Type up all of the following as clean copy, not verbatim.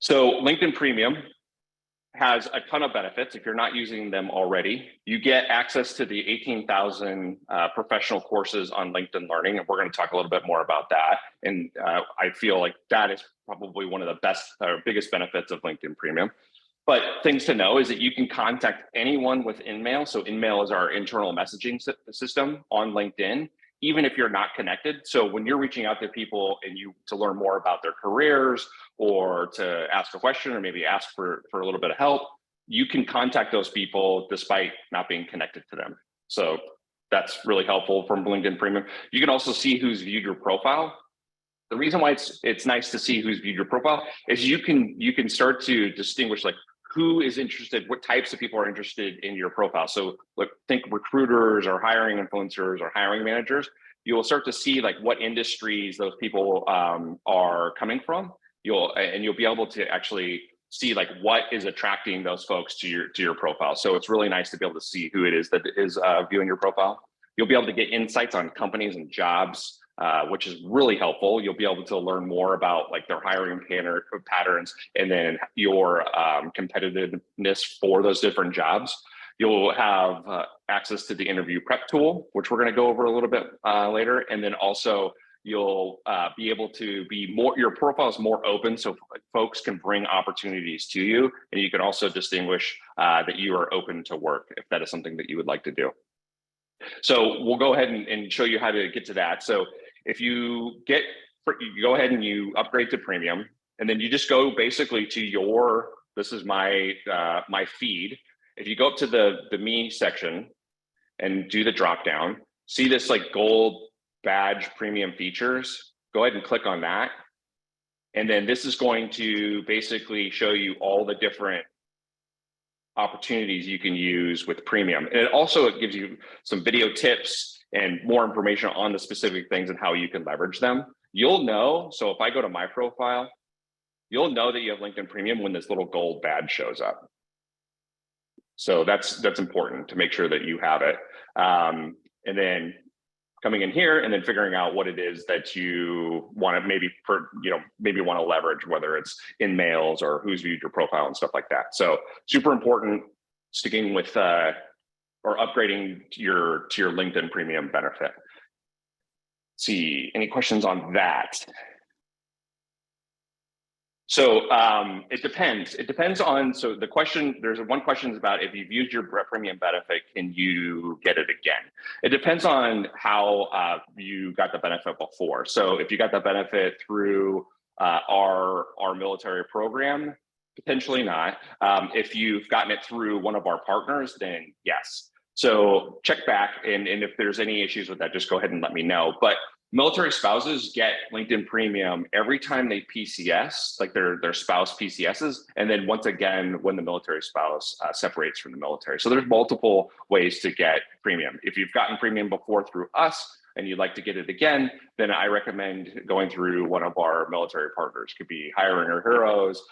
So LinkedIn Premium has a ton of benefits. If you're not using them already, you get access to the 18,000 professional courses on LinkedIn Learning, and we're going to talk a little bit more about that. And I feel like that is probably one of the best or biggest benefits of LinkedIn Premium. But things to know is that you can contact anyone with InMail. So InMail is our internal messaging system on LinkedIn, even if you're not connected. So when you're reaching out to people and to learn more about their careers or to ask a question or maybe ask for a little bit of help, you can contact those people despite not being connected to them. So that's really helpful from LinkedIn Premium. You can also see who's viewed your profile. The reason why it's nice to see who's viewed your profile is you can start to distinguish like who is interested, what types of people are interested in your profile. So look, think recruiters or hiring influencers or hiring managers. You will start to see like what industries those people are coming from. You'll be able to actually see like what is attracting those folks to your profile. So it's really nice to be able to see who it is that is viewing your profile. You'll be able to get insights on companies and jobs, which is really helpful. You'll be able to learn more about like their hiring patterns and then your competitiveness for those different jobs. You'll have access to the interview prep tool, which we're going to go over a little bit later. And then also you'll be able to be your profile is more open so folks can bring opportunities to you. And you can also distinguish that you are open to work if that is something that you would like to do. So we'll go ahead and show you how to get to that. So if you go ahead and you upgrade to premium, and then you just go basically to this is my feed. If you go up to the me section and do the drop down, see this like gold badge premium features, go ahead and click on that. And then this is going to basically show you all the different opportunities you can use with premium. And it gives you some video tips and more information on the specific things and how you can leverage them. You'll know, so if I go to my profile, you'll know that you have LinkedIn Premium when this little gold badge shows up. So that's important to make sure that you have it. And then coming in here and then figuring out what it is that you want to maybe want to leverage, whether it's in mails or who's viewed your profile and stuff like that. So super important, sticking with or upgrading to your LinkedIn Premium benefit. Let's see, any questions on that? So it depends. It depends on, so there's one question about if you've used your premium benefit, can you get it again? It depends on how you got the benefit before. So if you got the benefit through our military program, potentially not. If you've gotten it through one of our partners, then yes. So check back, and if there's any issues with that, just go ahead and let me know. But military spouses get LinkedIn Premium every time they PCS, like their spouse PCSs, and then once again when the military spouse separates from the military. So there's multiple ways to get premium. If you've gotten premium before through us and you'd like to get it again, then I recommend going through one of our military partners. It could be Hiring Our Heroes,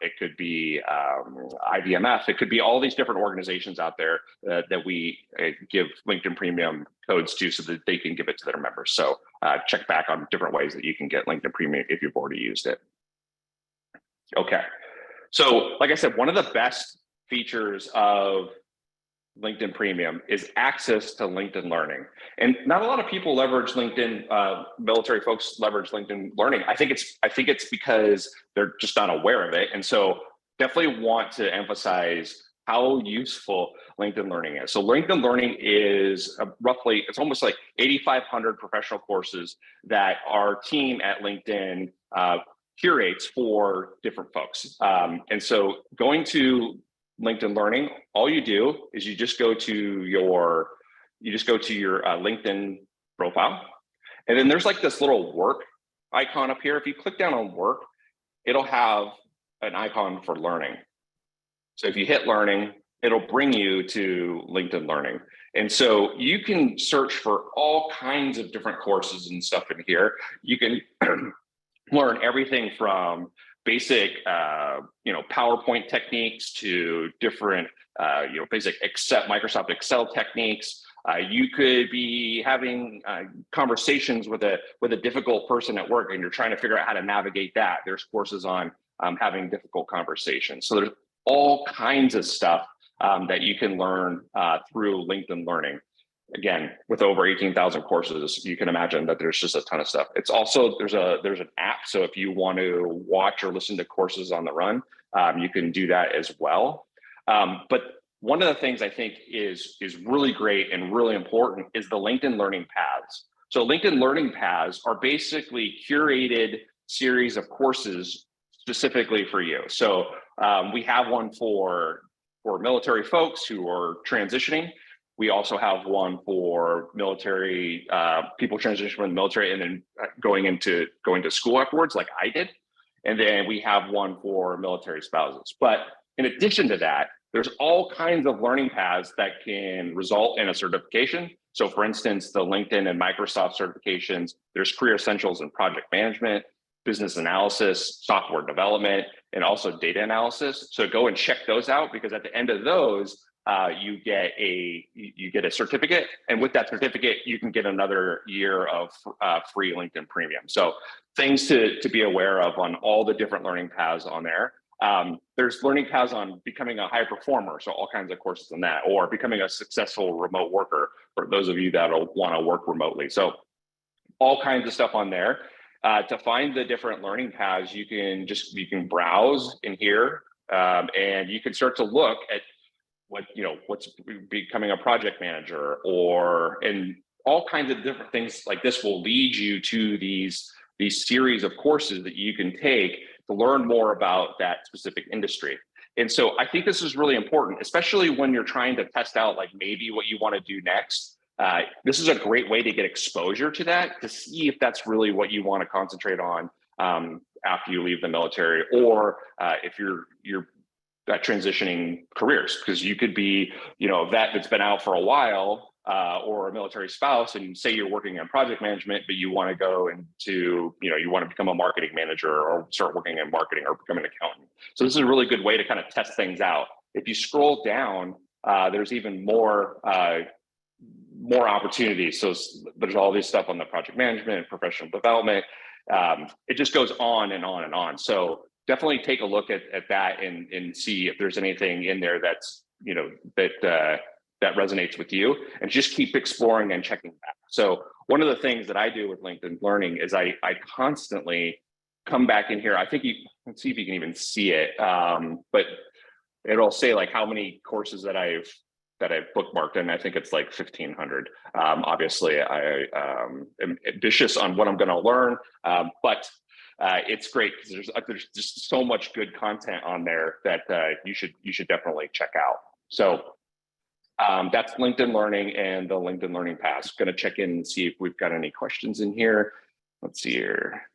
it could be IBMF, it could be all these different organizations out there that we give LinkedIn Premium codes to so that they can give it to their members. So check back on different ways that you can get LinkedIn Premium if you've already used it. Okay, so like I said, one of the best features of LinkedIn Premium is access to LinkedIn Learning. And not a lot of people leverage LinkedIn, military folks leverage LinkedIn Learning. I think it's because they're just not aware of it. And so definitely want to emphasize how useful LinkedIn Learning is. So LinkedIn Learning is it's almost like 8,500 professional courses that our team at LinkedIn curates for different folks. And so going to LinkedIn Learning, all you do is you just go to your LinkedIn profile, and then there's like this little work icon up here. If you click down on work, it'll have an icon for learning. So if you hit learning, it'll bring you to LinkedIn Learning. And so you can search for all kinds of different courses and stuff in here. You can learn everything from basic, PowerPoint techniques to different, basic Microsoft Excel techniques. You could be having conversations with a difficult person at work, and you're trying to figure out how to navigate that. There's courses on having difficult conversations. So there's all kinds of stuff that you can learn through LinkedIn Learning. Again, with over 18,000 courses, you can imagine that there's just a ton of stuff. It's also, there's an app. So if you want to watch or listen to courses on the run, you can do that as well. But one of the things I think is really great and really important is the LinkedIn Learning Paths. So LinkedIn Learning Paths are basically curated series of courses specifically for you. So we have one for military folks who are transitioning. We also have one for military people transitioning from the military and then going to school afterwards, like I did. And then we have one for military spouses. But in addition to that, there's all kinds of learning paths that can result in a certification. So for instance, the LinkedIn and Microsoft certifications, there's career essentials in project management, business analysis, software development, and also data analysis. So go and check those out, because at the end of those, you get a certificate, and with that certificate, you can get another year of free LinkedIn Premium. So things to be aware of on all the different learning paths on there. There's learning paths on becoming a high performer, so all kinds of courses on that, or becoming a successful remote worker for those of you that want to work remotely. So all kinds of stuff on there. To find the different learning paths, you can browse in here, and you can start to look at what's becoming a project manager, and all kinds of different things like this will lead you to these series of courses that you can take to learn more about that specific industry. And so I think this is really important, especially when you're trying to test out like maybe what you want to do next. This is a great way to get exposure to that, to see if that's really what you want to concentrate on after you leave the military, or if you're transitioning careers, because you could be a vet that's been out for a while, or a military spouse, and say you're working in project management, but you want to go into you want to become a marketing manager or start working in marketing or become an accountant. So this is a really good way to kind of test things out. If you scroll down, there's even more opportunities. So there's all this stuff on the project management and professional development. It just goes on and on and on. So definitely take a look at that and see if there's anything in there that's that resonates with you, and just keep exploring and checking back. So one of the things that I do with LinkedIn Learning is I constantly come back in here. I think let's see if you can even see it, but it'll say like how many courses that I've bookmarked, and I think it's like 1,500. Obviously, I am ambitious on what I'm going to learn, but it's great because there's just so much good content on there that you should definitely check out. So that's LinkedIn Learning and the LinkedIn Learning Pass. Going to check in and see if we've got any questions in here. Let's see here.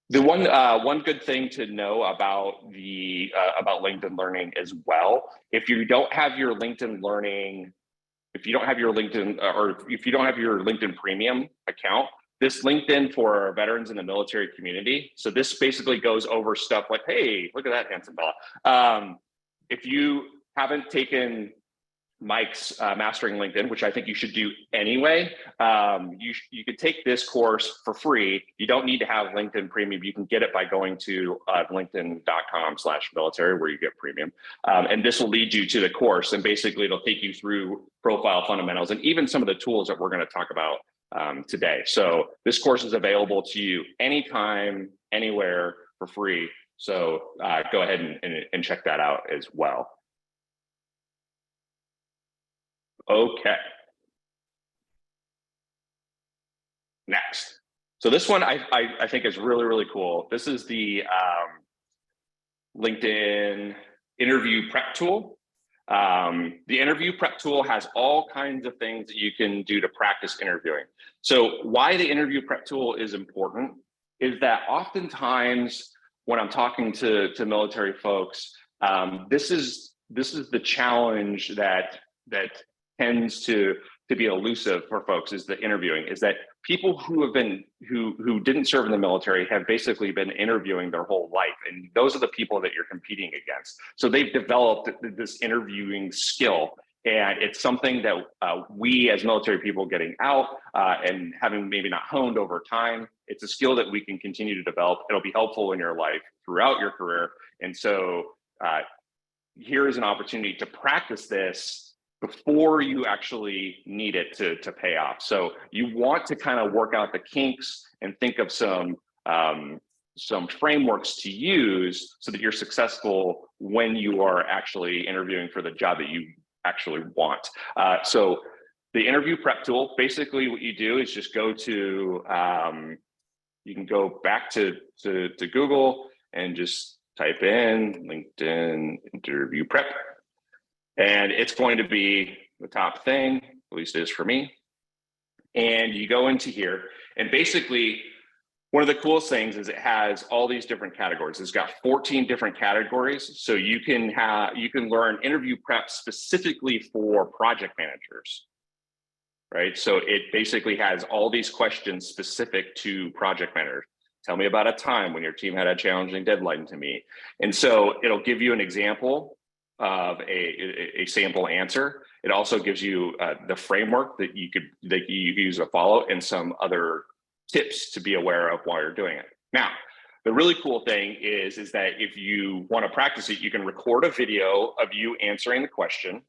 The one good thing to know about LinkedIn Learning as well, if you don't have your LinkedIn Learning, if you don't have your LinkedIn Premium account, this LinkedIn for veterans in the military community. So this basically goes over stuff like, hey, look at that handsome fella. If you haven't taken Mike's Mastering LinkedIn, which I think you should do anyway, you could take this course for free. You don't need to have LinkedIn Premium. You can get it by going to linkedin.com/military, where you get premium. And this will lead you to the course. And basically it'll take you through profile fundamentals and even some of the tools that we're going to talk about today. So this course is available to you anytime, anywhere for free. So go ahead and check that out as well. Okay. Next. So this one I think is really, really cool. This is the LinkedIn interview prep tool. The interview prep tool has all kinds of things that you can do to practice interviewing. So why the interview prep tool is important is that oftentimes when I'm talking to military folks, this is the challenge that tends to be elusive for folks, is the interviewing, is that people who didn't serve in the military have basically been interviewing their whole life. And those are the people that you're competing against. So they've developed this interviewing skill. And it's something that we as military people getting out and having maybe not honed over time, it's a skill that we can continue to develop. It'll be helpful in your life throughout your career. And so here is an opportunity to practice this before you actually need it to pay off. So you want to kind of work out the kinks and think of some frameworks to use so that you're successful when you are actually interviewing for the job that you actually want. So the interview prep tool, basically what you do is just go to, you can go back to Google and just type in LinkedIn interview prep. And it's going to be the top thing, at least it is for me. And you go into here, and basically, one of the coolest things is it has all these different categories. It's got 14 different categories. So you can learn interview prep specifically for project managers, right? So it basically has all these questions specific to project managers. Tell me about a time when your team had a challenging deadline to meet. And so it'll give you an example of a sample answer. It also gives you the framework that you use to follow and some other tips to be aware of while you're doing it. Now, the really cool thing is that if you want to practice it, you can record a video of you answering the question,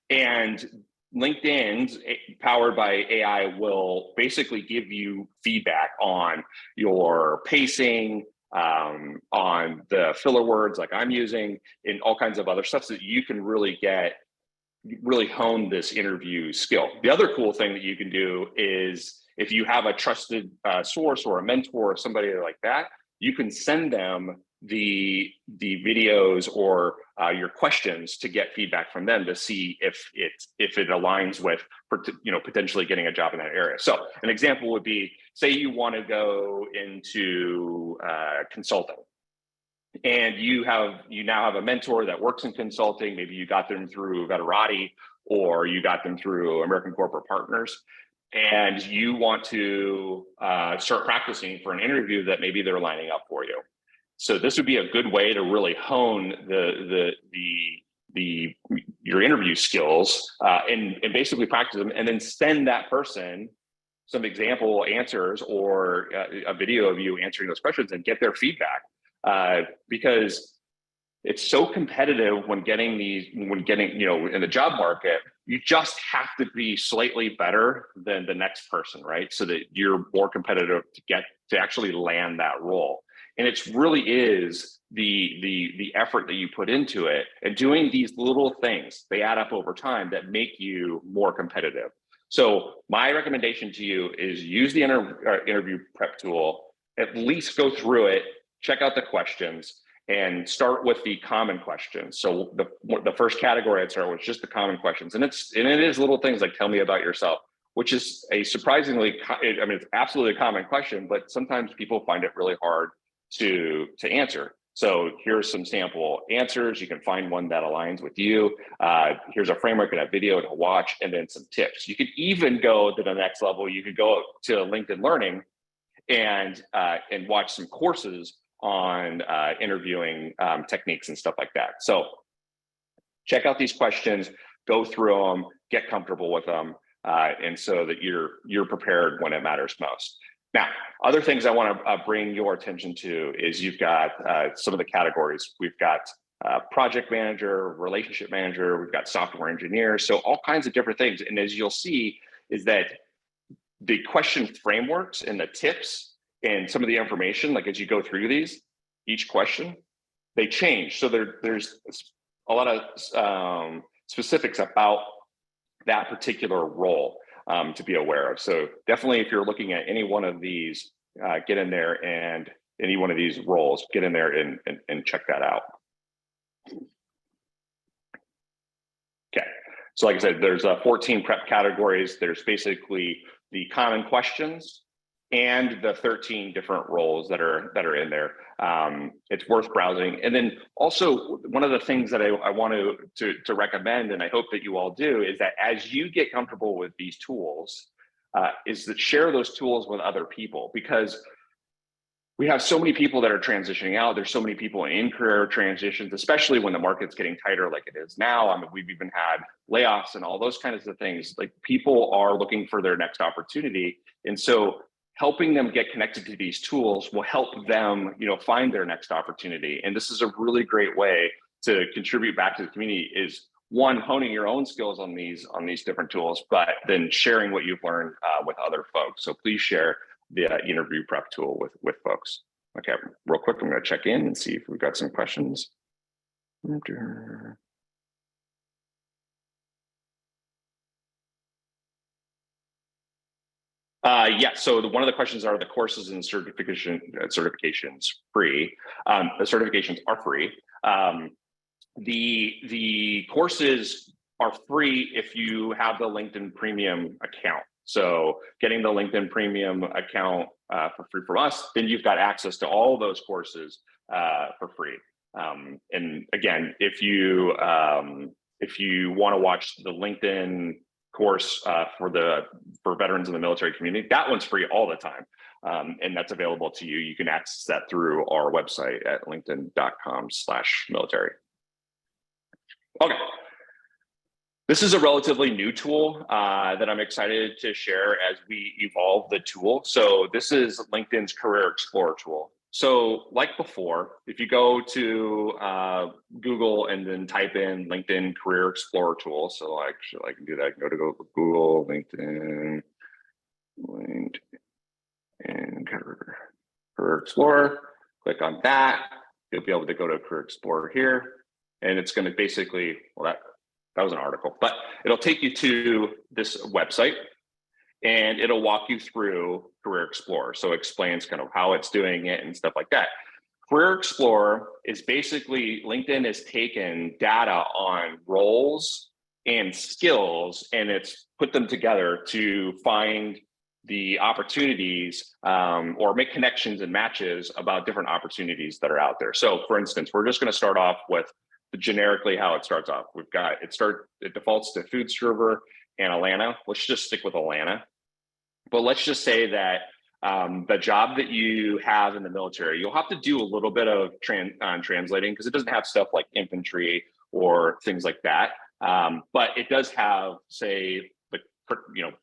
and LinkedIn, powered by AI, will basically give you feedback on your pacing, on the filler words like I'm using, and all kinds of other stuff so that you can really hone this interview skill. The other cool thing that you can do is if you have a trusted source or a mentor or somebody like that, you can send them the videos or your questions to get feedback from them to see if it aligns with potentially getting a job in that area. So an example would be, say you want to go into consulting, and you now have a mentor that works in consulting. Maybe you got them through Veterati, or you got them through American Corporate Partners, and you want to start practicing for an interview that maybe they're lining up for you. So this would be a good way to really hone your interview skills and basically practice them, and then send that person some example answers or a video of you answering those questions and get their feedback, because it's so competitive when getting in the job market. You just have to be slightly better than the next person, right? So that you're more competitive to actually land that role. And it really is the effort that you put into it, and doing these little things, they add up over time that make you more competitive. So my recommendation to you is use the interview prep tool, at least go through it, check out the questions, and start with the common questions. So the first category I'd start with is just the common questions. And it is little things like, tell me about yourself, which is a surprisingly, it's absolutely a common question, but sometimes people find it really hard to answer. So here's some sample answers. You can find one that aligns with you. Here's a framework and a video to watch, and then some tips. You could even go to the next level. You could go to LinkedIn Learning and watch some courses on interviewing techniques and stuff like that. So check out these questions, go through them, get comfortable with them, and so that you're prepared when it matters most. Now, other things I want to bring your attention to is you've got some of the categories. We've got project manager, relationship manager, we've got software engineer, so all kinds of different things. And as you'll see is that the question frameworks and the tips and some of the information, like as you go through these, each question, they change. So there's a lot of specifics about that particular role to be aware of. So definitely, if you're looking at any one of these, get in there, and any one of these roles, get in there and check that out. Okay, so like I said, there's 14 prep categories. There's basically the common questions and the 13 different roles that are in there. It's worth browsing. And then also, one of the things that I want to recommend, and I hope that you all do, is that as you get comfortable with these tools, is that share those tools with other people, because we have so many people that are transitioning out. There's so many people in career transitions, especially when the market's getting tighter like it is now. I mean, we've even had layoffs and all those kinds of things. Like, people are looking for their next opportunity. And so helping them get connected to these tools will help them, find their next opportunity. And this is a really great way to contribute back to the community, is one, honing your own skills on these different tools, but then sharing what you've learned with other folks. So please share the interview prep tool with folks. Okay, real quick, I'm going to check in and see if we've got some questions. Yeah, so one of the questions are the courses and certifications free. The certifications are free. The courses are free if you have the LinkedIn Premium account. So getting the LinkedIn Premium account for free from us, then you've got access to all those courses for free. And again, if you want to watch the LinkedIn course for veterans in the military community, that one's free all the time. And that's available to you. You can access that through our website at linkedin.com/military. Okay. This is a relatively new tool that I'm excited to share as we evolve the tool. So this is LinkedIn's Career Explorer tool. So like before, if you go to Google and then type in LinkedIn Career Explorer tool, so actually I can do that. I can go to Google, LinkedIn Career Explorer, click on that. You'll be able to go to Career Explorer here. And it's going to basically, well, that was an article, but it'll take you to this website and it'll walk you through Career Explorer. So it explains kind of how it's doing it and stuff like that. Career Explorer is basically, LinkedIn has taken data on roles and skills and it's put them together to find the opportunities or make connections and matches about different opportunities that are out there. So for instance, we're just going to start off with generically how it starts off. We've got, it defaults to food server and Atlanta. Let's just stick with Atlanta. But let's just say that the job that you have in the military, you'll have to do a little bit of translating because it doesn't have stuff like infantry or things like that. But it does have, say,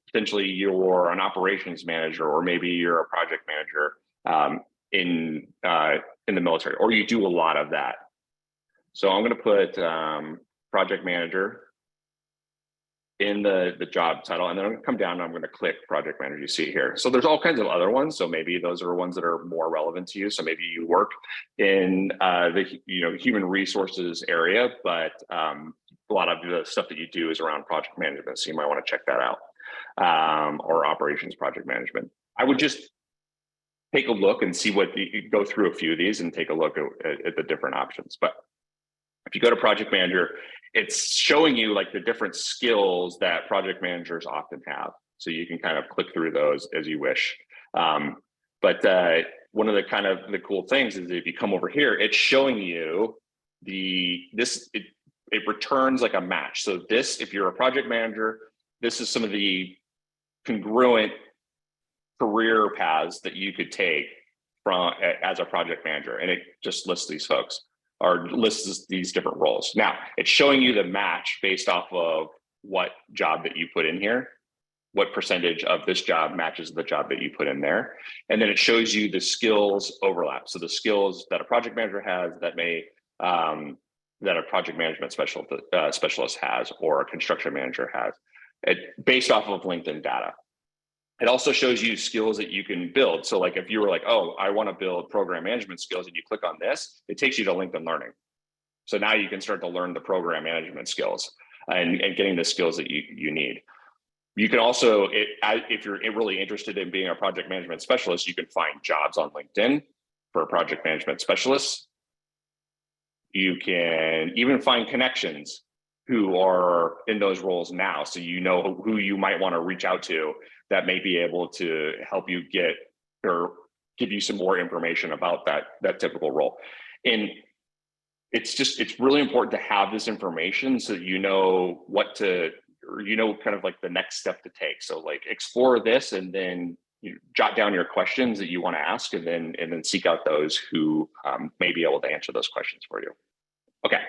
potentially you're an operations manager or maybe you're a project manager in the military, or you do a lot of that. So I'm going to put project manager in the job title, and then I'm going to come down and I'm going to click project manager. You see here. So there's all kinds of other ones. So maybe those are ones that are more relevant to you. So maybe you work in the human resources area, but a lot of the stuff that you do is around project management. So you might want to check that out, or operations project management. I would just take a look and see you go through a few of these and take a look at the different options. But if you go to project manager, it's showing you like the different skills that project managers often have. So you can kind of click through those as you wish. But one of the cool things is if you come over here, it's showing you it returns like a match. So this, if you're a project manager, this is some of the congruent career paths that you could take as a project manager. And it just lists these folks, or lists these different roles. Now, it's showing you the match based off of what job that you put in here, what percentage of this job matches the job that you put in there. And then it shows you the skills overlap. So the skills that a project manager has that a project management specialist has, or a construction manager has, based off of LinkedIn data. It also shows you skills that you can build. So like if you were like, oh, I want to build program management skills, and you click on this, it takes you to LinkedIn Learning. So now you can start to learn the program management skills and getting the skills that you need. You can also, if you're really interested in being a project management specialist, you can find jobs on LinkedIn for project management specialists. You can even find connections who are in those roles now. So you know who you might want to reach out to that may be able to help you get or give you some more information about that typical role. And it's really important to have this information so that you know kind of like the next step to take. So like explore this and then, you jot down your questions that you want to ask, and then seek out those who may be able to answer those questions for you. Okay,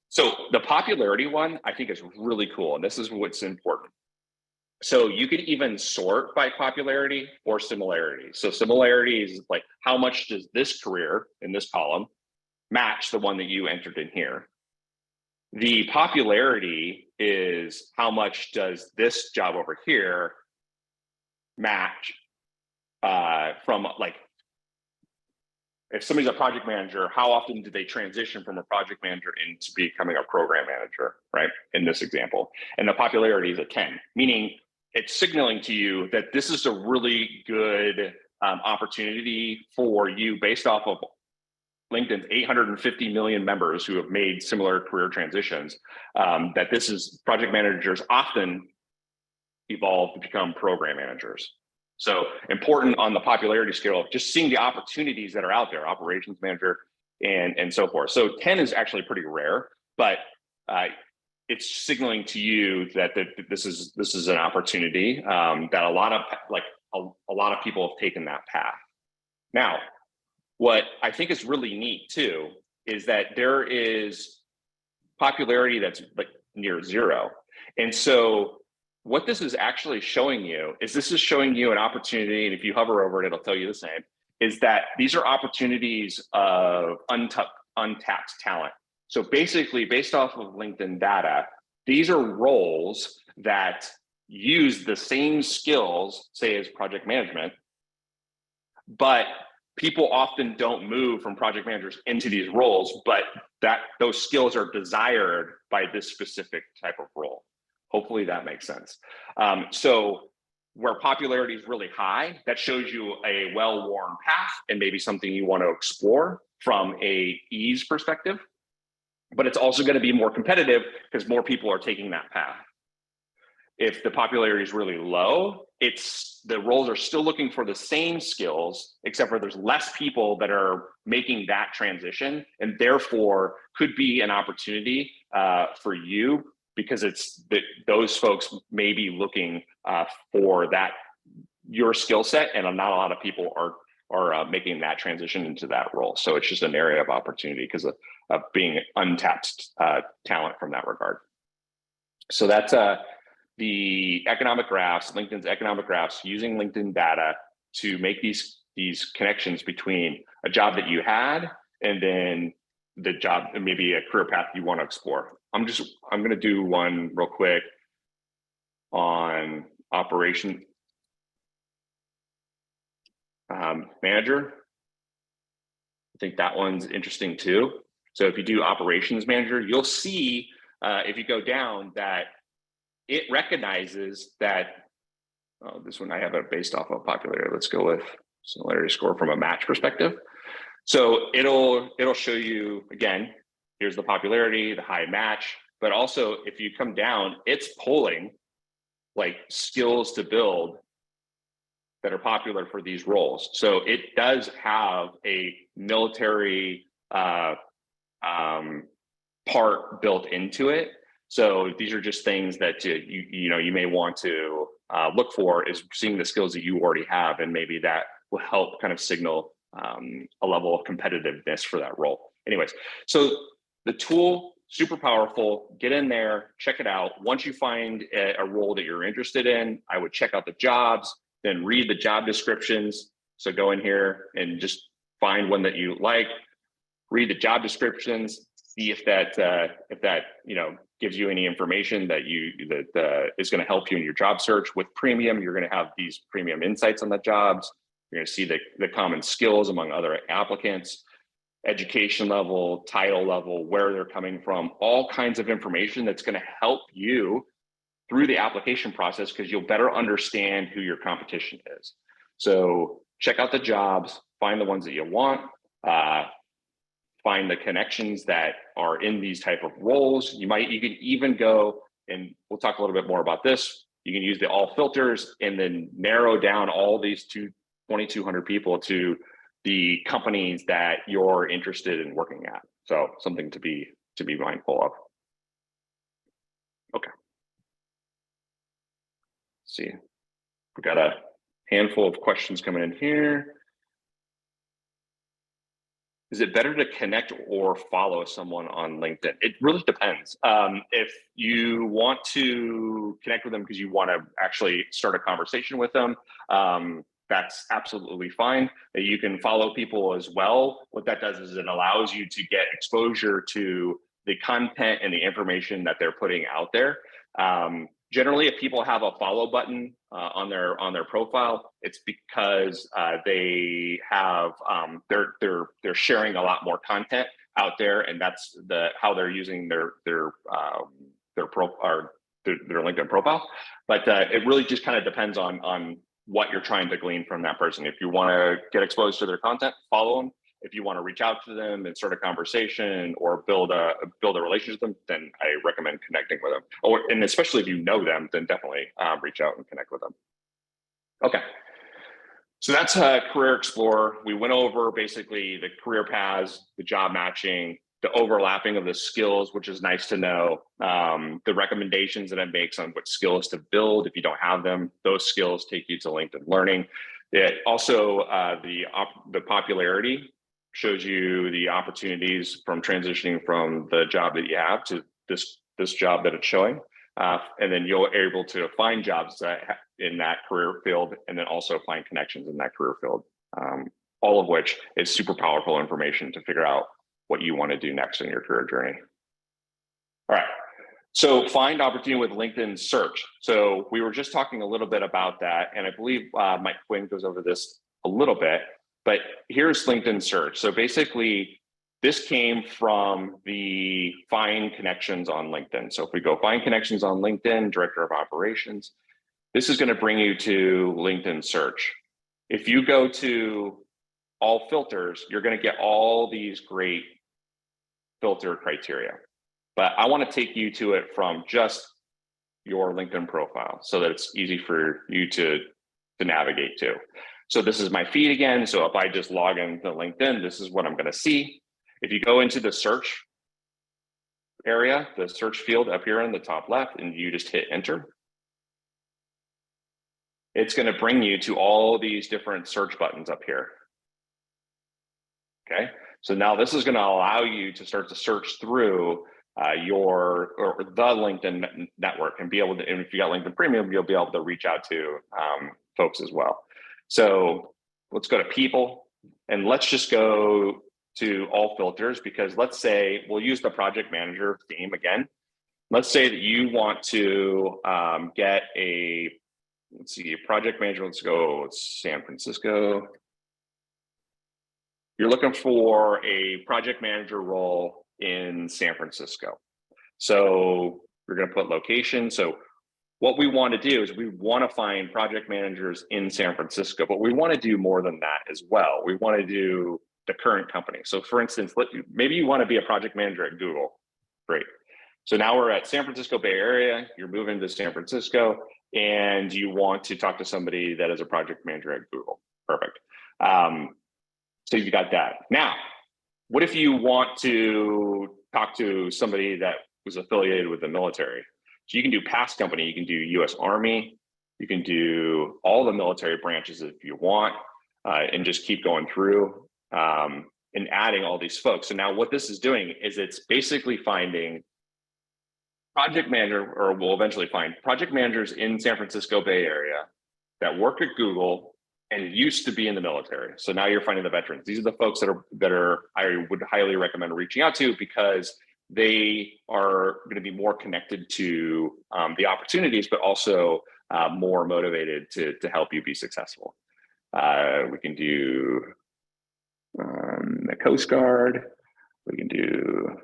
so the popularity one I think is really cool, and this is what's important. So you could even sort by popularity or similarity. So similarity is like, how much does this career in this column match the one that you entered in here? The popularity is how much does this job over here match from, like, if somebody's a project manager, how often do they transition from a project manager into becoming a program manager, right? In this example. And the popularity is a 10, meaning it's signaling to you that this is a really good opportunity for you based off of LinkedIn's 850 million members who have made similar career transitions, that this is, project managers often evolve to become program managers. So important on the popularity scale of just seeing the opportunities that are out there, operations manager and so forth. So 10 is actually pretty rare, but it's signaling to you that this is an opportunity that a lot of people have taken that path. Now, what I think is really neat too is that there is popularity that's like near zero. And so what this is actually showing you is this is showing you an opportunity, and if you hover over it, it'll tell you the same, is that these are opportunities of untapped talent. So basically, based off of LinkedIn data, these are roles that use the same skills, say as project management, but people often don't move from project managers into these roles, but those skills are desired by this specific type of role. Hopefully that makes sense. So where popularity is really high, that shows you a well-worn path and maybe something you want to explore from a ease perspective, but it's also going to be more competitive because more people are taking that path. If the popularity is really low, the roles are still looking for the same skills, except for there's less people that are making that transition, and therefore could be an opportunity for you, because it's that those folks may be looking for your skill set, and not a lot of people are making that transition into that role. So it's just an area of opportunity because of being untapped talent from that regard. So that's the economic graphs, LinkedIn's economic graphs, using LinkedIn data to make these connections between a job that you had and then the job, and maybe a career path you want to explore. I'm going to do one real quick on operation manager. I think that one's interesting too. So if you do operations manager, you'll see if you go down that it recognizes that, this one I have it based off of popularity. Let's go with similarity score from a match perspective. So it'll show you, again, here's the popularity, the high match, but also if you come down, it's pulling like skills to build that are popular for these roles. So it does have a military part built into it. So these are just things that you may want to look for, is seeing the skills that you already have, and maybe that will help kind of signal a level of competitiveness for that role. Anyways, so the tool, super powerful. Get in there, check it out. Once you find a role that you're interested in, I would check out the jobs, then read the job descriptions. So go in here and just find one that you like, read the job descriptions, see if that gives you any information that is going to help you in your job search. With premium, you're going to have these premium insights on the jobs. You're going to see the common skills among other applicants, education level, title level, where they're coming from, all kinds of information that's going to help you through the application process, because you'll better understand who your competition is. So check out the jobs, find the ones that you want, find the connections that are in these type of roles. You can even go, and we'll talk a little bit more about this, you can use the all filters and then narrow down all these 2,200 people to the companies that you're interested in working at. So something to be mindful of. Okay. Let's see, we got a Handful of questions coming in here. Is it better to connect or follow someone on LinkedIn? It really depends. If you want to connect with them because you want to actually start a conversation with them, that's absolutely fine. You can follow people as well. What that does is it allows you to get exposure to the content and the information that they're putting out there. Generally, if people have a follow button on their profile, it's because they have they're sharing a lot more content out there, and that's how they're using their LinkedIn profile. But it really just kind of depends on what you're trying to glean from that person. If you want to get exposed to their content, follow them. If you want to reach out to them and start a conversation or build a relationship with them, then I recommend connecting with them. And especially if you know them, then definitely reach out and connect with them. Okay. So that's Career Explorer. We went over basically the career paths, the job matching, the overlapping of the skills, which is nice to know, the recommendations that it makes on what skills to build. If you don't have them, those skills take you to LinkedIn Learning. It also, the popularity shows you the opportunities from transitioning from the job that you have to this job that it's showing. And then you're able to find jobs in that career field, and then also find connections in that career field, all of which is super powerful information to figure out what you want to do next in your career journey. All right, so find opportunity with LinkedIn search. So we were just talking a little bit about that, and I believe Mike Quinn goes over this a little bit, but here's LinkedIn search. So basically, this came from the Find Connections on LinkedIn. So if we go Find Connections on LinkedIn, Director of Operations, this is going to bring you to LinkedIn search. If you go to all filters, you're going to get all these great filter criteria. But I want to take you to it from just your LinkedIn profile so that it's easy for you to navigate to. So this is my feed again. So if I just log into LinkedIn, this is what I'm going to see. If you go into the search area, the search field up here in the top left, and you just hit enter, it's going to bring you to all these different search buttons up here. Okay, so now this is going to allow you to start to search through the LinkedIn network and be able to, and if you got LinkedIn Premium, you'll be able to reach out to folks as well. So let's go to people, and let's just go to all filters, because let's say we'll use the project manager theme again. Let's say that you want to get a, let's see, project manager. Let's go San Francisco. You're looking for a project manager role in San Francisco. So we're going to put location. So what we want to do is we want to find project managers in San Francisco, but we want to do more than that as well. We want to do the current company. So for instance, maybe you want to be a project manager at Google. Great. So now we're at San Francisco Bay Area, you're moving to San Francisco, and you want to talk to somebody that is a project manager at Google. Perfect. So you got that. Now, what if you want to talk to somebody that was affiliated with the military? So you can do past company, you can do US Army, you can do all the military branches if you want, and just keep going through and adding all these folks. So now what this is doing is it's basically finding project manager, or we'll eventually find project managers in San Francisco Bay Area that work at Google and used to be in the military. So now you're finding the veterans. These are the folks that are I would highly recommend reaching out to, because they are going to be more connected to the opportunities, but also more motivated to help you be successful. We can do the Coast Guard. We can do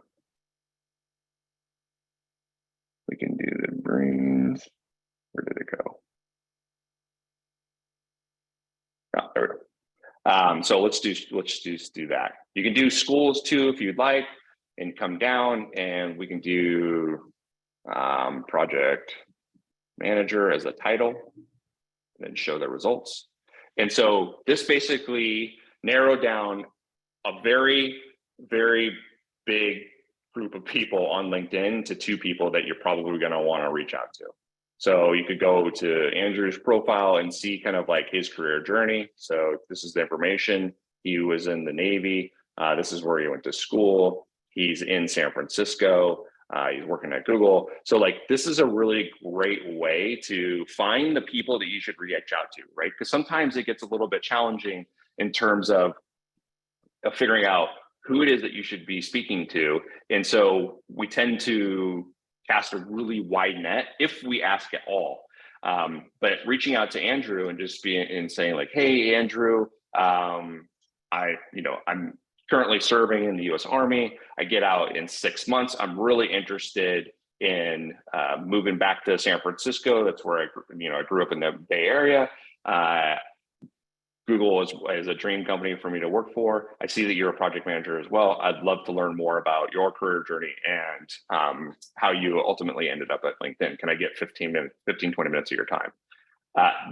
the Marines. Where did it go? Oh, there we go. So let's just do that. You can do schools too if you'd like, and come down, and we can do project manager as a title, and then show the results. And so this basically narrowed down a very, very big group of people on LinkedIn to 2 people that you're probably going to want to reach out to. So you could go to Andrew's profile and see kind of like his career journey. So this is the information. He was in the Navy. This is where he went to school. He's in San Francisco. He's working at Google. So like, this is a really great way to find the people that you should reach out to, right? Because sometimes it gets a little bit challenging in terms of figuring out who it is that you should be speaking to. And so we tend to cast a really wide net if we ask at all. But reaching out to Andrew and just saying like, hey, Andrew, I'm currently serving in the US Army. I get out in 6 months. I'm really interested in moving back to San Francisco. That's where I grew up in the Bay Area. Google is a dream company for me to work for. I see that you're a project manager as well. I'd love to learn more about your career journey and how you ultimately ended up at LinkedIn. Can I get 15, 20 minutes of your time?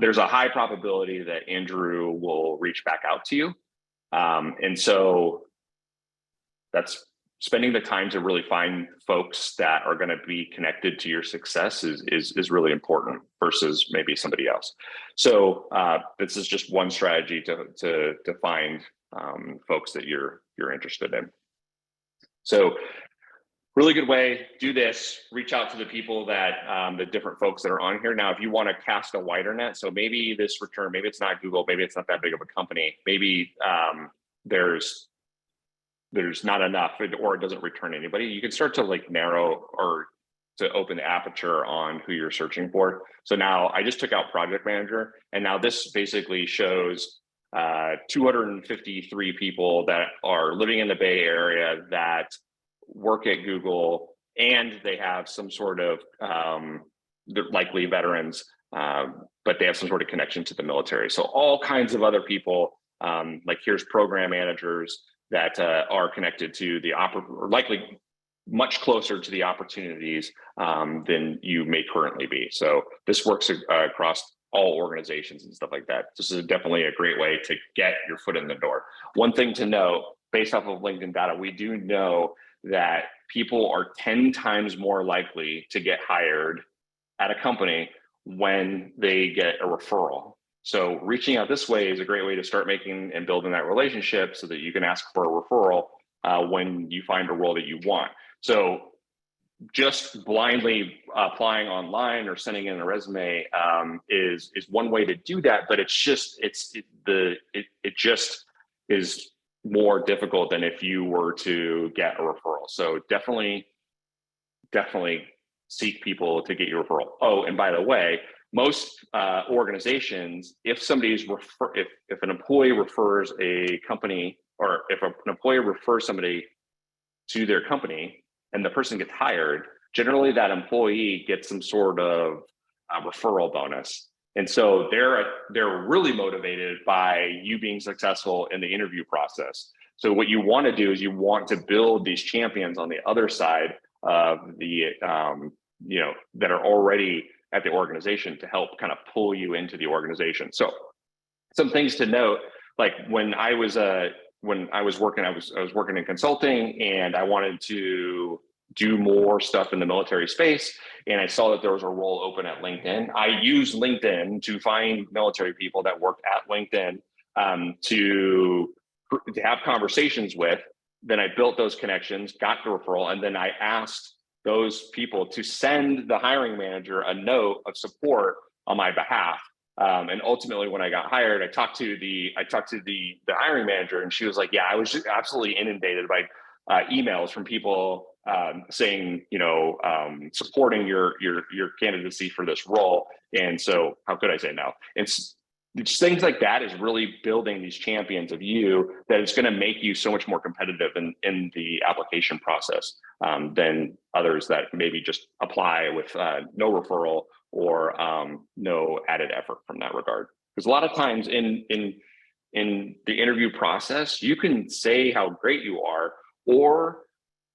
There's a high probability that Andrew will reach back out to you. And so that's spending the time to really find folks that are going to be connected to your success is really important versus maybe somebody else. So this is just one strategy to find folks that you're interested in. So really good way, do this, reach out to the people that the different folks that are on here. Now, if you want to cast a wider net, so maybe this return, maybe it's not Google, maybe it's not that big of a company, maybe there's not enough or it doesn't return anybody, you can start to like narrow or to open the aperture on who you're searching for. So now I just took out project manager, and now this basically shows 253 people that are living in the Bay Area that work at Google, and they have some sort of, they're likely veterans, but they have some sort of connection to the military. So all kinds of other people, like here's program managers that are connected to the or likely much closer to the opportunities than you may currently be. So this works across all organizations and stuff like that. This is definitely a great way to get your foot in the door. One thing to note, based off of LinkedIn data, we do know that people are 10 times more likely to get hired at a company when they get a referral. So reaching out this way is a great way to start making and building that relationship so that you can ask for a referral when you find a role that you want. So just blindly applying online or sending in a resume is one way to do that, but it just is more difficult than if you were to get a referral. So definitely seek people to get your referral. Oh, and by the way, most organizations, if an employee refers a company, or if an employer refers somebody to their company and the person gets hired, generally that employee gets some sort of referral bonus. And so they're really motivated by you being successful in the interview process. So what you want to do is you want to build these champions on the other side of the, that are already at the organization to help kind of pull you into the organization. So some things to note, like when I was working in consulting, and I wanted to do more stuff in the military space, and I saw that there was a role open at LinkedIn. I used LinkedIn to find military people that worked at LinkedIn to have conversations with. Then I built those connections, got the referral, and then I asked those people to send the hiring manager a note of support on my behalf. And ultimately, when I got hired, I talked to the hiring manager, and she was like, "Yeah, I was just absolutely inundated by emails from people saying, supporting your candidacy for this role." And so, how could I say no? It's things like that is really building these champions of you that is going to make you so much more competitive in the application process than others that maybe just apply with no referral or no added effort from that regard. Because a lot of times in the interview process, you can say how great you are, or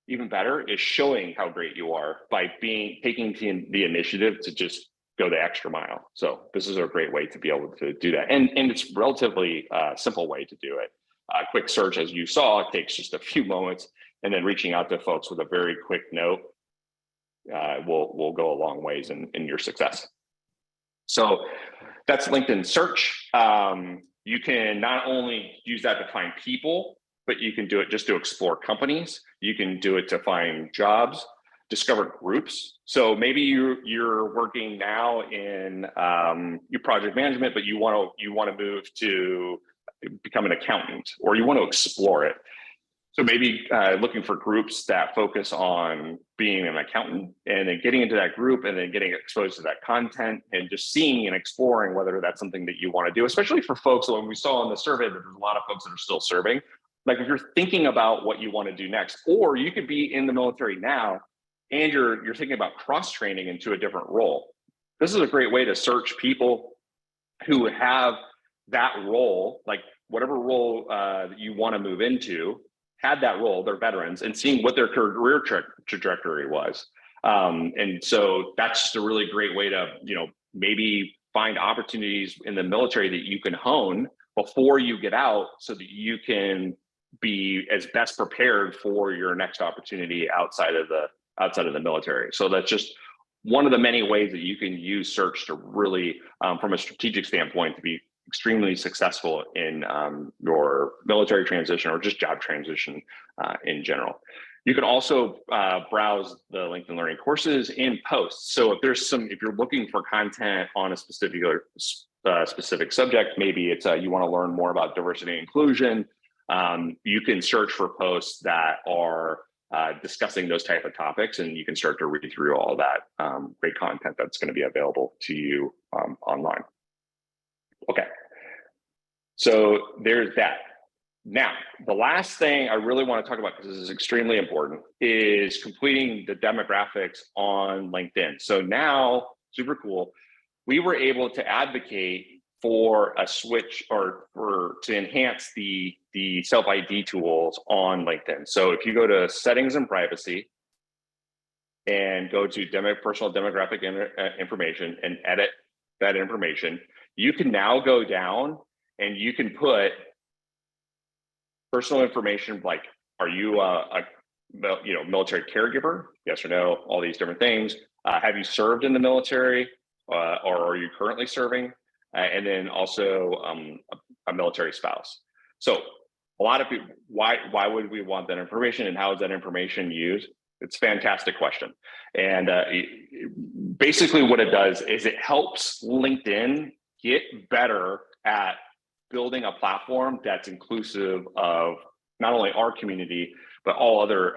even better is showing how great you are by taking the initiative to just go the extra mile. So this is a great way to be able to do that. And it's relatively simple way to do it. Quick search, as you saw, it takes just a few moments, and then reaching out to folks with a very quick note will go a long ways in your success. So that's LinkedIn search. You can not only use that to find people, but you can do it just to explore companies. You can do it to find jobs, discover groups. So maybe you're working now in your project management, but you want to move to become an accountant, or you want to explore it. So maybe looking for groups that focus on being an accountant, and then getting into that group and then getting exposed to that content and just seeing and exploring whether that's something that you want to do, especially for folks. When we saw in the survey that there's a lot of folks that are still serving, like if you're thinking about what you want to do next, or you could be in the military now and you're thinking about cross-training into a different role. This is a great way to search people who have that role, like whatever role that you want to move into, had that role, they're veterans, and seeing what their career trajectory was. And so that's just a really great way to, maybe find opportunities in the military that you can hone before you get out, so that you can be as best prepared for your next opportunity outside of the military. So that's just one of the many ways that you can use search to really, from a strategic standpoint, to be extremely successful in your military transition or just job transition in general. You can also browse the LinkedIn Learning courses in posts. So if you're looking for content on a specific subject, maybe it's you want to learn more about diversity and inclusion, you can search for posts that are discussing those type of topics, and you can start to read through all that great content that's going to be available to you online. Okay, so there's that. Now, the last thing I really want to talk about, because this is extremely important, is completing the demographics on LinkedIn. So now, super cool, we were able to advocate for a switch, or to enhance the self-ID tools on LinkedIn. So if you go to settings and privacy and go to personal demographic information and edit that information, you can now go down and you can put personal information like, are you a military caregiver? Yes or no, all these different things. Have you served in the military, or are you currently serving? And then also a military spouse. So a lot of people, why would we want that information, and how is that information used? It's a fantastic question. And basically what it does is it helps LinkedIn get better at building a platform that's inclusive of not only our community, but all other,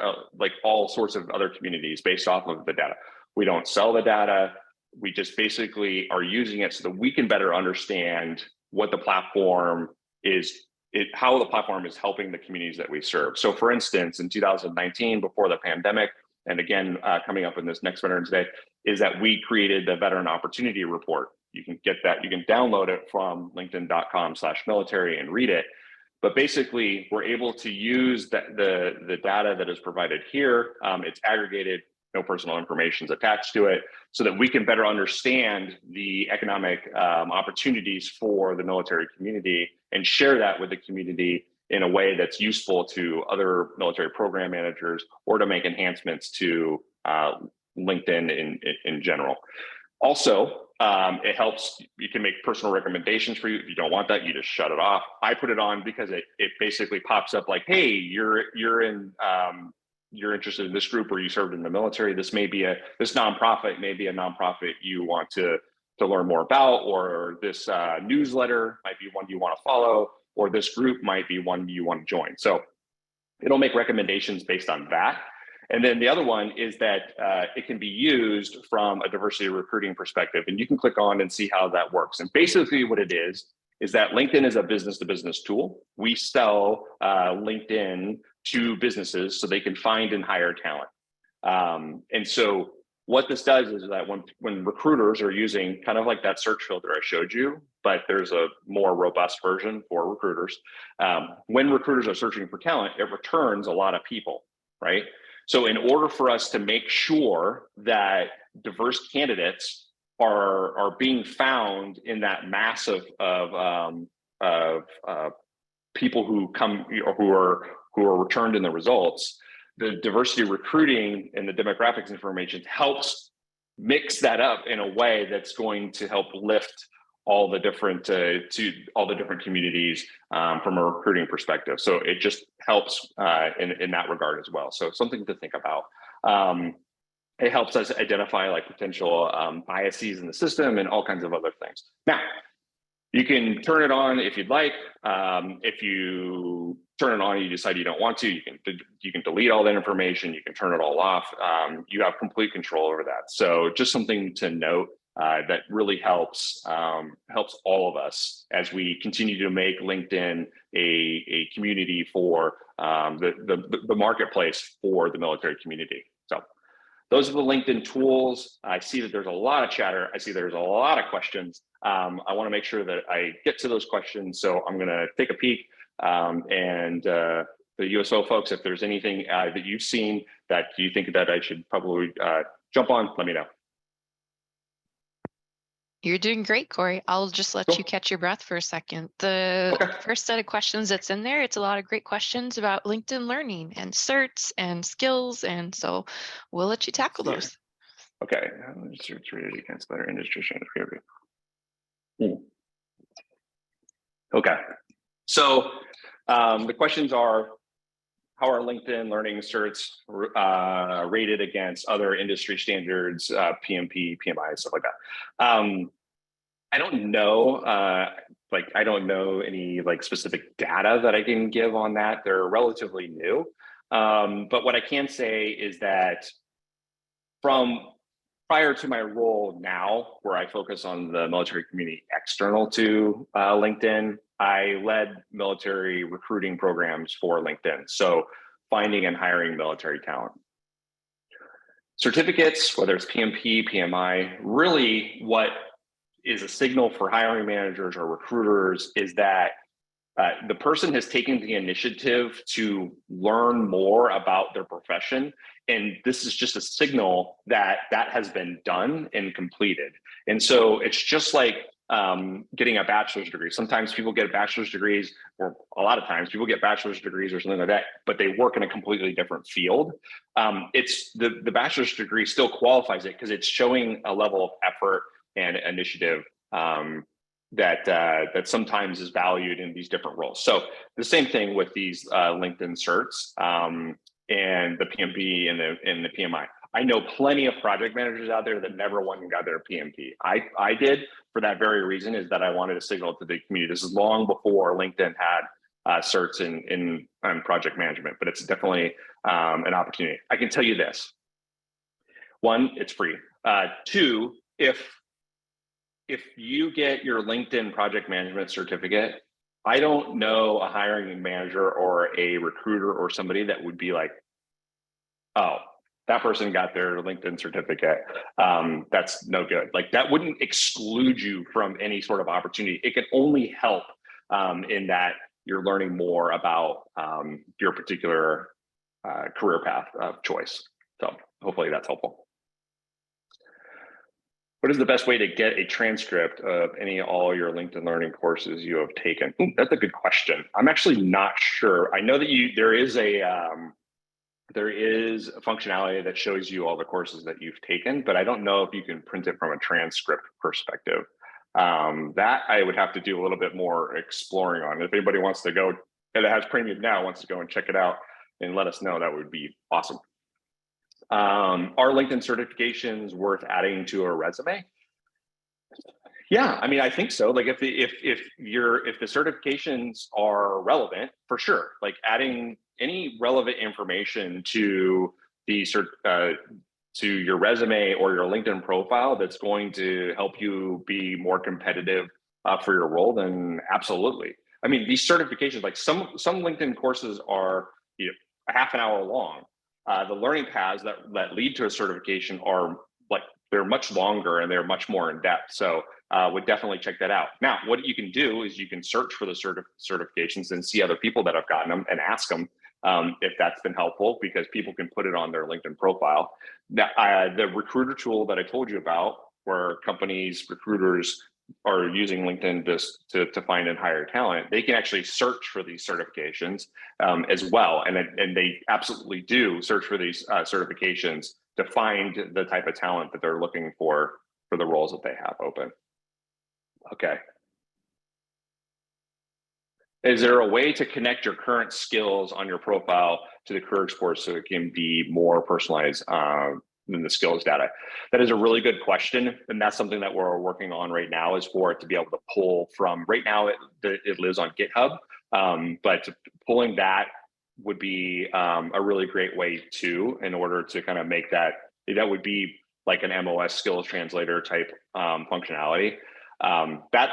all sorts of other communities based off of the data. We don't sell the data. We just basically are using it so that we can better understand what the platform is, how the platform is helping the communities that we serve. So for instance, in 2019, before the pandemic, and again, coming up in this next Veterans Day, is that we created the Veteran Opportunity Report. You can get that, you can download it from linkedin.com/military and read it. But basically, we're able to use the data that is provided here. It's aggregated, no personal information is attached to it, so that we can better understand the economic opportunities for the military community and share that with the community in a way that's useful to other military program managers, or to make enhancements to LinkedIn in general. Also, it helps, you can make personal recommendations for you. If you don't want that, you just shut it off. I put it on because it basically pops up like, hey, you're interested in this group, or you served in the military. This nonprofit may be a nonprofit you want to learn more about, or this newsletter might be one you want to follow, or this group might be one you want to join. So it'll make recommendations based on that. And then the other one is that it can be used from a diversity recruiting perspective, and you can click on and see how that works. And basically what it is that LinkedIn is a business-to-business tool. We sell LinkedIn to businesses so they can find and hire talent. And so what this does is that when recruiters are using kind of like that search filter I showed you, but there's a more robust version for recruiters. When recruiters are searching for talent, it returns a lot of people, right? So in order for us to make sure that diverse candidates are being found in that mass of people who come, or who are returned in the results, the diversity recruiting and the demographics information helps mix that up in a way that's going to help lift all the different communities from a recruiting perspective. So it just helps in that regard as well. So something to think about. It helps us identify like potential biases in the system and all kinds of other things. Now, you can turn it on if you'd like. If you turn it on and you decide you don't want to, you can delete all that information. You can turn it all off. You have complete control over that. So just something to note that really helps all of us as we continue to make LinkedIn a community for the marketplace for the military community. So those are the LinkedIn tools. I see that there's a lot of chatter. I see there's a lot of questions. I want to make sure that I get to those questions. So I'm going to take a peek and the USO folks, if there's anything that you've seen that you think that I should probably jump on, let me know. You're doing great, Cory. I'll just let you catch your breath for a second. The first set of questions that's in there, it's a lot of great questions about LinkedIn Learning and certs and skills. And so we'll let you tackle those. Okay. Search rated against better industry standards. Okay. So the questions are, how are LinkedIn Learning certs rated against other industry standards, PMP, PMI, stuff like that? I don't know, I don't know any like specific data that I can give on that. They're relatively new. But what I can say is that from prior to my role now, where I focus on the military community external to LinkedIn, I led military recruiting programs for LinkedIn. So finding and hiring military talent. Certificates, whether it's PMP, PMI, really what is a signal for hiring managers or recruiters is that the person has taken the initiative to learn more about their profession. And this is just a signal that that has been done and completed. And so it's just like getting a bachelor's degree. Sometimes people get bachelor's degrees, or a lot of times people get bachelor's degrees or something like that, but they work in a completely different field. It's the bachelor's degree still qualifies it because it's showing a level of effort and initiative that sometimes is valued in these different roles. So the same thing with these LinkedIn certs and the PMP and the PMI. I know plenty of project managers out there that never went and got their PMP. I did for that very reason, is that I wanted to signal to the community. This is long before LinkedIn had certs in project management, but it's definitely an opportunity. I can tell you this. One, it's free. Two, if you get your LinkedIn project management certificate, I don't know a hiring manager or a recruiter or somebody that would be like, oh, that person got their LinkedIn certificate. That's no good. Like that wouldn't exclude you from any sort of opportunity. It can only help in that you're learning more about your particular career path of choice. So hopefully that's helpful. What is the best way to get a transcript of all your LinkedIn Learning courses you have taken? Ooh, that's a good question. I'm actually not sure. I know that there is a functionality that shows you all the courses that you've taken, but I don't know if you can print it from a transcript perspective. That I would have to do a little bit more exploring on. If anybody wants to go, and it has premium now, wants to go and check it out and let us know, that would be awesome. Are LinkedIn certifications worth adding to a resume? Yeah, I mean, I think so. Like if the certifications are relevant, for sure. Like adding any relevant information to the to your resume or your LinkedIn profile that's going to help you be more competitive for your role, then absolutely. I mean, these certifications, like some LinkedIn courses are a half an hour long. The learning paths that lead to a certification are they're much longer and they're much more in depth. So would definitely check that out. Now, what you can do is you can search for the certifications and see other people that have gotten them and ask them if that's been helpful, because people can put it on their LinkedIn profile. The recruiter tool that I told you about, where recruiters are using LinkedIn to find and hire talent, they can actually search for these certifications as well. And they absolutely do search for these certifications defined the type of talent that they're looking for the roles that they have open. Okay. Is there a way to connect your current skills on your profile to the career export so it can be more personalized than the skills data? That is a really good question. And that's something that we're working on right now, is for it to be able to pull from, right now it lives on GitHub, but pulling that would be a really great way too, in order to kind of make that would be like an MOS skills translator type functionality. That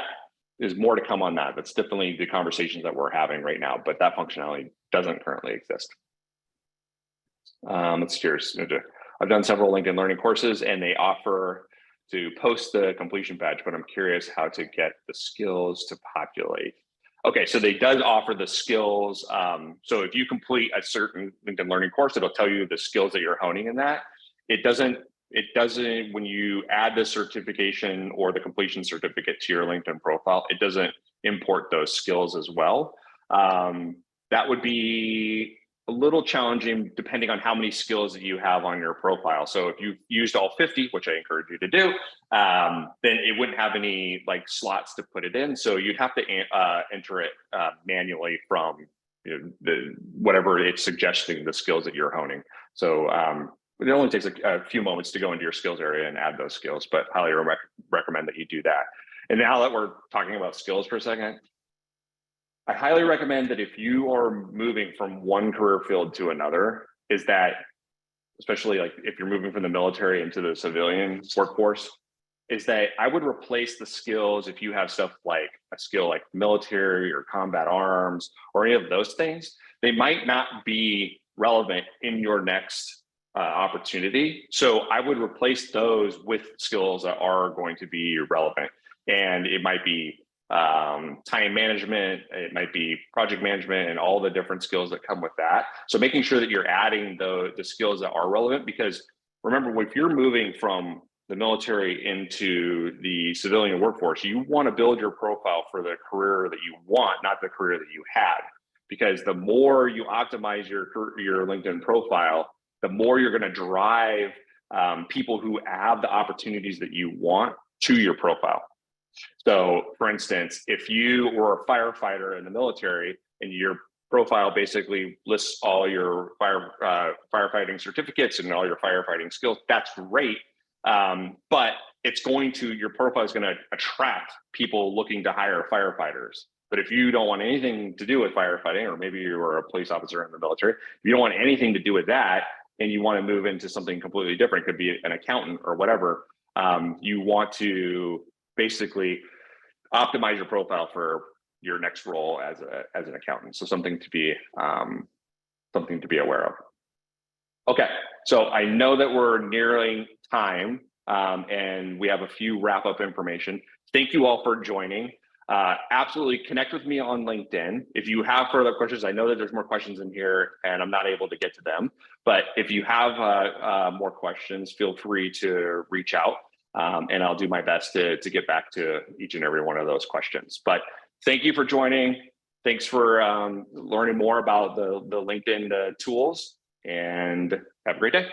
is more to come on that. That's definitely the conversations that we're having right now, but that functionality doesn't currently exist. Let's see here. I've done several LinkedIn Learning courses and they offer to post the completion badge, but I'm curious how to get the skills to populate. Okay, so they does offer the skills. So if you complete a certain LinkedIn Learning course, it'll tell you the skills that you're honing in that. It doesn't, when you add the certification or the completion certificate to your LinkedIn profile, it doesn't import those skills as well. That would be a little challenging depending on how many skills that you have on your profile. So if you've used all 50, which I encourage you to do, then it wouldn't have any like slots to put it in. So you'd have to enter it manually from whatever it's suggesting the skills that you're honing. So it only takes a few moments to go into your skills area and add those skills, but highly recommend that you do that. And now that we're talking about skills for a second, I highly recommend that if you are moving from one career field to another, is that, especially like if you're moving from the military into the civilian workforce, is that I would replace the skills if you have stuff like a skill like military or combat arms or any of those things. They might not be relevant in your next opportunity. So I would replace those with skills that are going to be relevant. And it might be time management, it might be project management, and all the different skills that come with that. So making sure that you're adding the skills that are relevant, because remember, if you're moving from the military into the civilian workforce, you want to build your profile for the career that you want, not the career that you had. Because the more you optimize your LinkedIn profile, the more you're going to drive people who have the opportunities that you want to your profile. So for instance, if you were a firefighter in the military and your profile basically lists all your firefighting certificates and all your firefighting skills, that's great. But your profile is going to attract people looking to hire firefighters. But if you don't want anything to do with firefighting, or maybe you were a police officer in the military, if you don't want anything to do with that, and you want to move into something completely different, it could be an accountant or whatever, you want to basically optimize your profile for your next role as an accountant. So something to be aware of. Okay, so I know that we're nearing time, and we have a few wrap-up information. Thank you all for joining. Absolutely connect with me on LinkedIn. If you have further questions, I know that there's more questions in here and I'm not able to get to them, but if you have more questions, feel free to reach out, and I'll do my best to get back to each and every one of those questions. But thank you for joining. Thanks for learning more about the LinkedIn tools, and have a great day.